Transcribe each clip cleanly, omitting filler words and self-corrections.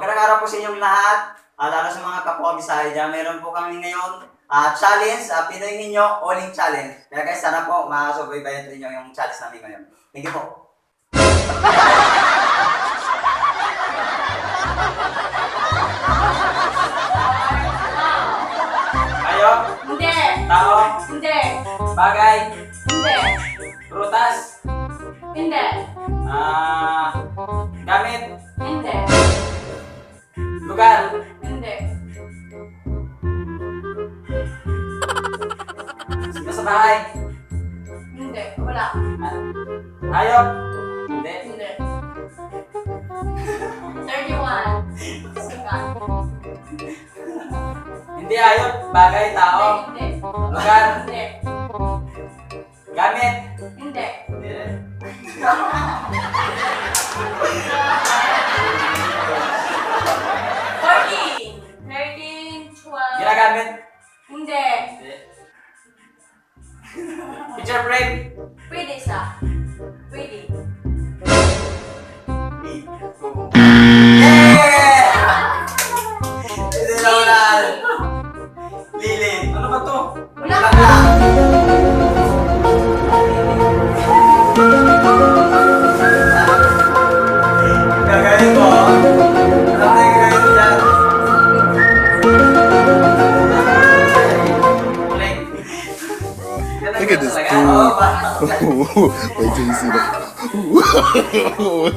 Magandang araw po sa inyong lahat. Lalo sa mga kapwa Bisaya dyan, meron po kami ngayon challenge, Pinoy Ninyo Alling Challenge. Kaya guys, sana po makasubaybayan po ninyo yung challenge namin ngayon. Thank you po. Kayo? Hindi. Tao? Hindi. Bagay? Hindi. Prutas? Hindi. Gamit? Hindi. Lugar? Hindi. Sino sa bahay? Hindi. Wala. Hayop? Hindi. Hindi. 31. Sika. Hindi hayop, bagay, tao. Hindi. Lugar? Hindi. Gamit? Hindi. Hindi. 13, 12. Ginagamit? Hindi. Hindi. Picture frame? Pwede isa. Pwede. Yeah! Hindi na wala. Lili. Ano ba to? Wala Wala ka. ka. Gagaling mo. Alam na yung gagaling mo dyan. Uling. Look at this Talaga? dude. Oo, ba? Wait till you see the.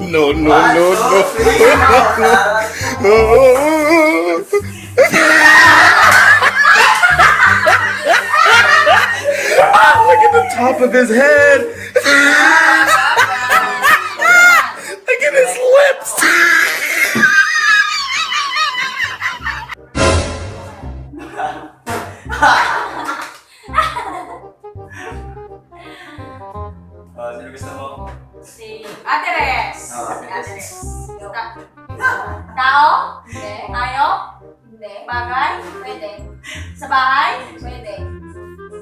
No, no, One, no, two, no. three, Look at the top of his head. Look at his lips. Sino gusto mo? Si Ate Res. Oh, Ate Res. Ate Res. Tao? Hindi. Hayop? Hindi. Bagay? Pwede. Sa bahay? Pwede.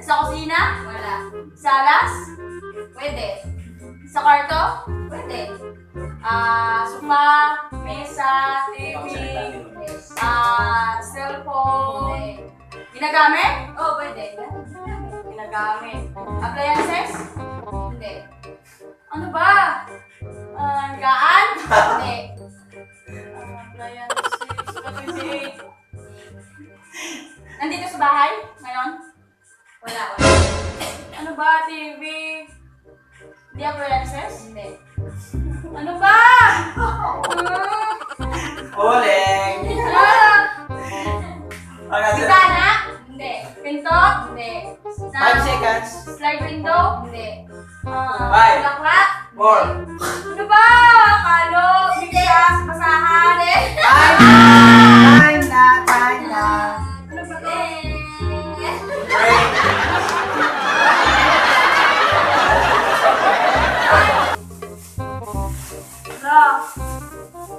Sa kusina? Wala. Sa alas? Pwede. Sa kwarto? Pwede. Sofa, mesa, TV, cellphone. Hindi. Ginagamit? Oh, pwede. Ginagamit. Appliances? Hindi. Ano ba? Gaan? Hindi. Appliances. Pwede. Nandito sa bahay? Ngayon? Wala. Ano ba? TV? Di appliances? Hindi. Ano ba? Uling. Bintana? Hindi. Pinto? Hindi. 5 seconds. Slide window? Hindi. Five. Bulaklak? 4. Ano ba? Kalo? Bigas? Basahan? Time na, time na. Ano ba to? Break. Bro.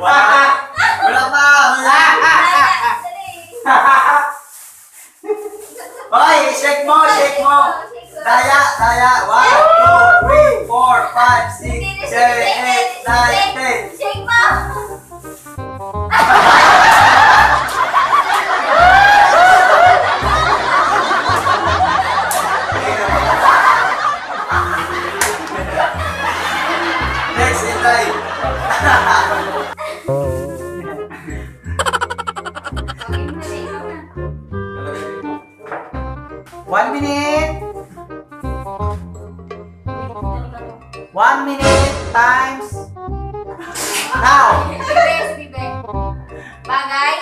Wala pa. Hoy, shake mo, shake mo. Daya, daya. 1, 2, 3, 4, 5, 6, 7, 8, 9, 10. Shake mo! Next in line. One minute. 1 minute times now. Bibe, bibe. Bagay?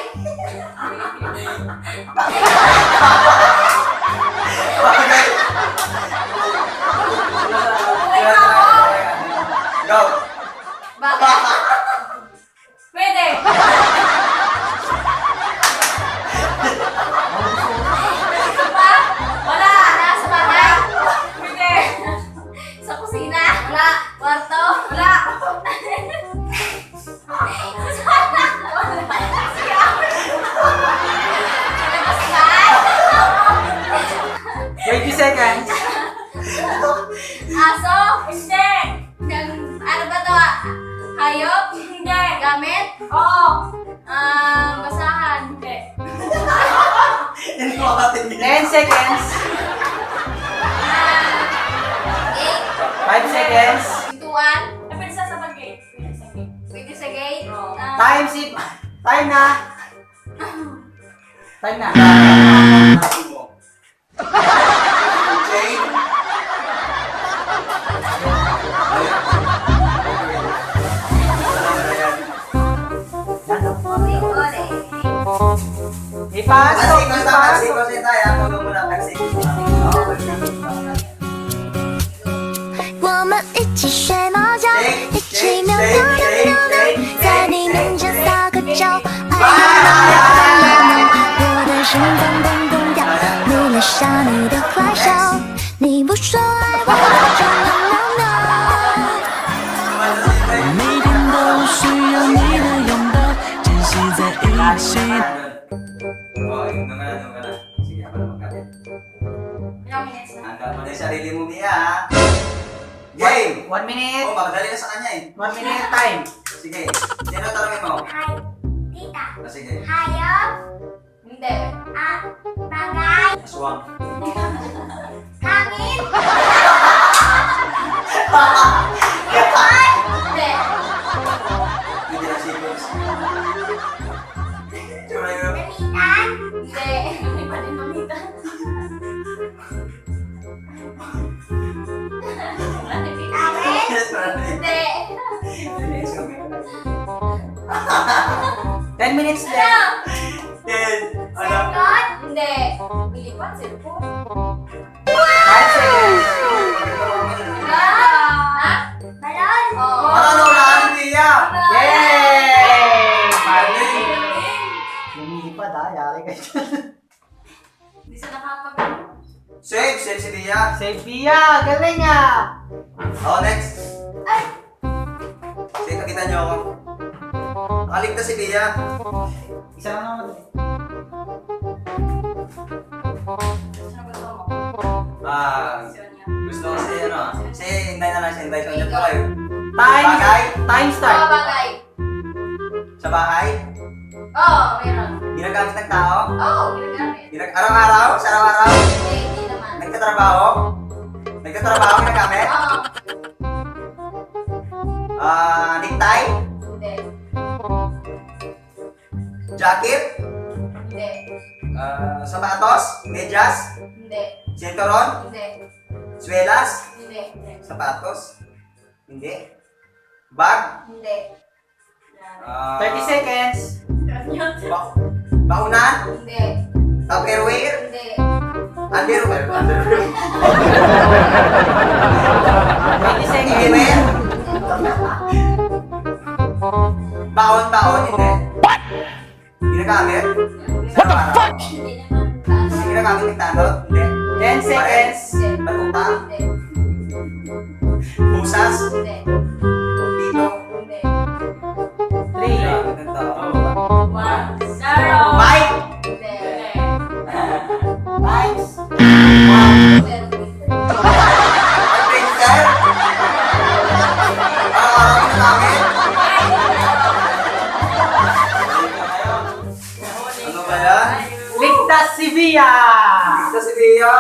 Go. Bagay? Pwede. Pa? Wala. Nasa bahay? Pwede. Sa kusina? Wala. Kwarto? Wala. Sa labas ba? seconds. Aso. Hindi. Ano ba to? Hayop. Hindi. Gamit. Oo. Basahan. Hindi. Hindi ko makatingin. 10 seconds. 5 seconds. Pintuan. Pwede sa gate. Pwede sa gate. Pwede sa gate. Oo. Time si... Time na. Time na. Jane. Ole. Ipasok. Taxi Ipasok. ko tayo. Ako muna taxi. 我们一起睡猫觉，一起喵喵喵喵喵，在你面前撒个娇，爱你我的心脏砰砰跳，迷恋上你的坏笑，你不说爱我就喵喵喵。每天都需要你的拥抱，珍惜在一起。 Oh, doon ka na. Sige, ako na magkapit. Ilang minutes na? Hanggang mo na yung sarili mo, Mia. Game! 1 minute. Oh, magdali na sa kanya eh. 1 minute time. Sige, sino tanongin mo? Hi, tita. Sige. Hayop, Hindi. bagay, Aswang. hangin, Hindi. Hindi na sequence. Tsura yun. damitan, Hindi. Hindi pa din mamita. awit, Yes, parang Hindi. 10 minutes left. Ten. Ano? God, Hindi. Bilipan, cellphone. 5 seconds. Ha? balon, Oo. Ano na, Mia? Yay! Galing. Lumilipad ha. Yari kayo dyan. Hindi siya nakapag... Save si Mia. Save Pia. Galing ah. Oh, next. Sige, nakita niyo ako. Nakaligtas si Mia. Isa lang naman. Sino gusto mo? Sonia. Gusto ko si ano. Si Inday na lang si Inday. Sonya po kayo. Time. Bagay? Time start. Oo, bagay. Sa bahay? Oo, meron. Ginagamit ng tao? Oo, ginagamit. Araw-araw? Sa araw-araw? Hindi naman. Nagtatrabaho? Nagtatrabaho ginagamit? Oo. Necktie? Hindi. Jacket? Hindi. Sapatos? Medyas? Hindi. Sinturon? Hindi. Swelas? Hindi. Sapatos? Hindi. Bag? Hindi. 30 seconds. Baunan? Hindi. Tupperware? Hindi. Underwear? 20 seconds. Underwear? Baon-baon? Hindi. Ginagamit? What the fuck? Hindi naman. Ginagamit ng tanot? Hindi. 10 seconds. Batutang? Hindi. Pusas? Hindi. Dito? Hindi. 3. Ginagamit ng tao. 1, 0. Bike? Hindi. Times. Meron dito. Ay, printer? Araw-araw ginagamit? Ano ba yan? Ligtas si Via. Ito si Bea.